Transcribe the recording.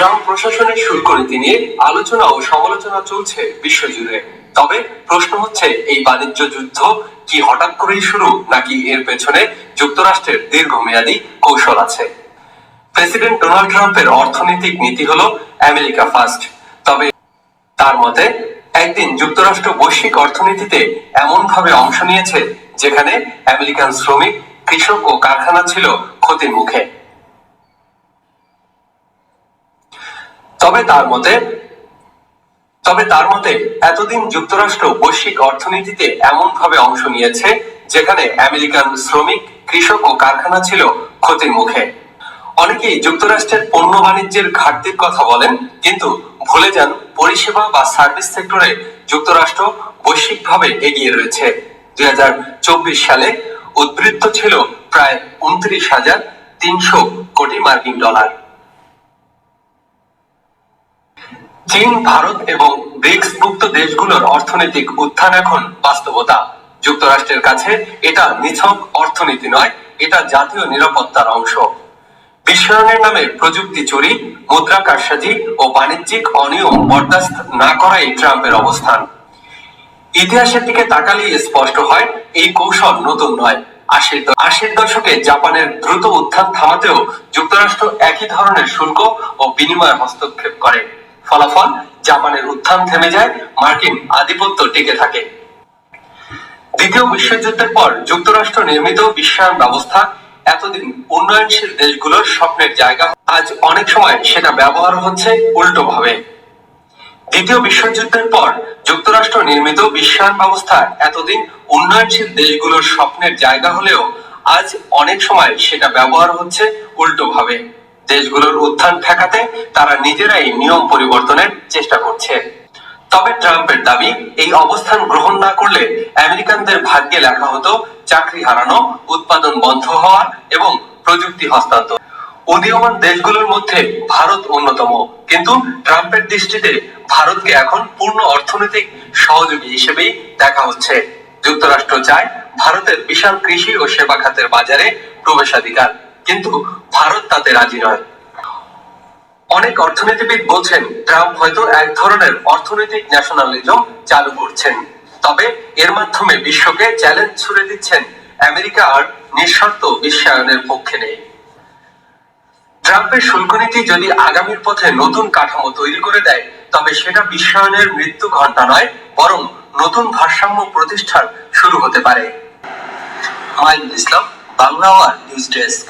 Trump প্রশাসনের শুল্ক নীতি নিয়ে আলোচনা ও সমালোচনা চলছে বিশ্বজুড়ে। তবে প্রশ্ন হচ্ছে, এই বাণিজ্য যুদ্ধ কি হঠাৎ করেই শুরু, নাকি এর পেছনে যুক্তরাষ্ট্রের দীর্ঘমেয়াদী কৌশল আছে? প্রেসিডেন্ট ডোনাল্ড ট্রাম্পের অর্থনৈতিক নীতি হলো আমেরিকা ফার্স্ট। তবে তার মতে একদিন যুক্তরাষ্ট্র বৈশ্বিক অর্থনীতিতে এমন ভাবে অংশ নিয়েছে যেখানে আমেরিকান শ্রমিক, কৃষক ও কারখানা ছিল ক্ষতির মুখে। তবে তার মতে এতদিন যুক্তরাষ্ট্র বৈশ্বিক অর্থনীতিতে এমন ভাবে অংশ নিয়েছে যেখানে আমেরিকান শ্রমিক, কৃষক ও কারখানা ছিল ক্ষতির মুখে। অনেকেই যুক্তরাষ্ট্রের পণ্য বাণিজ্যের ঘাটতির কথা বলেন, কিন্তু ভুলে যান পরিষেবা বা সার্ভিস সেক্টরে যুক্তরাষ্ট্র বৈশ্বিকভাবে এগিয়ে রয়েছে। 2024 সালে উদ্বৃত্ত ছিল প্রায় 29,300 কোটি মার্কিন ডলার। চীন, ভারত এবং ব্রিক্স মুক্ত দেশগুলোর অর্থনৈতিক উত্থান এখন বাস্তবতা। যুক্তরাষ্ট্রের কাছে এটা নিছক অর্থনীতি নয়, এটা জাতীয় নিরাপত্তার অংশ। বিশ্বায়নের নামে প্রযুক্তি চুরি, মুদ্রা কারসাজি ও বাণিজ্যিক অনিয়ম বরদাস্ত না করাই ট্রাম্পের অবস্থান। ইতিহাসের দিকে তাকালেই স্পষ্ট হয়, এই কৌশল নতুন নয়। 80-র দশকে জাপানের দ্রুত উত্থান থামাতেও যুক্তরাষ্ট্র একই ধরনের শুল্ক ও বিনিময় হস্তক্ষেপ করে। ফলাফল, জাপানের উত্থান থেমে যায়, মার্কিন আধিপত্য টিকে থাকে। দ্বিতীয় বিশ্বযুদ্ধের পর যুক্তরাষ্ট্র নির্মিত বিশ্বায়ন ব্যবস্থা এতদিন উন্নয়নশীল দেশগুলোর স্বপ্নের জায়গা, আজ অনেক সময় সেটা ব্যবহার হচ্ছে উল্টো ভাবে। দ্বিতীয় বিশ্বযুদ্ধের পর যুক্তরাষ্ট্র নির্মিত বিশ্বায়ন ব্যবস্থা এতদিন উন্নয়নশীল দেশগুলোর স্বপ্নের জায়গা হলেও আজ অনেক সময় সেটা ব্যবহার হচ্ছে উল্টো ভাবে। দেশগুলোর উত্থান ঠেকাতে তারা নিজেরাই নিয়ম পরিবর্তনের চেষ্টা করছে। তবে ট্রাম্পের দাবি, এই অবস্থান গ্রহণ না করলে আমেরিকানদের ভাগ্যে লেখা হতো চাকরি হারানো, উৎপাদন বন্ধ হওয়া এবং প্রযুক্তি হস্তান্তর। উদীয়মান দেশগুলোর মধ্যে ভারত অন্যতম, কিন্তু ট্রাম্পের দৃষ্টিতে ভারতকে এখন পূর্ণ অর্থনৈতিক সহযোগী হিসেবেই দেখা হচ্ছে। যুক্তরাষ্ট্র চায় ভারতের বিশাল কৃষি ও সেবা খাতের বাজারে প্রবেশাধিকার, কিন্তু ভারত তাতে রাজি নয়। অনেক অর্থনীতিবিদ বলছেন, ট্রাম্প হয়তো এক ধরনের অর্থনৈতিক ন্যাশনালিজম চালু করছেন। তবে এর মাধ্যমে বিশ্বকে চ্যালেঞ্জ ছুড়ে দিচ্ছেন, আমেরিকা আর নিঃশর্ত বিশ্বায়নের পক্ষে নেই। ট্রাম্পের শুল্ক নীতি যদি আগামীর পথে নতুন কাঠামো তৈরি করে দেয়, তবে সেটা বিশ্বায়নের মৃত্যু ঘণ্টা নয়, বরং নতুন ভারসাম্য প্রতিষ্ঠার শুরু হতে পারে। মাইনুল ইসলাম, বাংলা ওয়ান নিউজ ডেস্ক।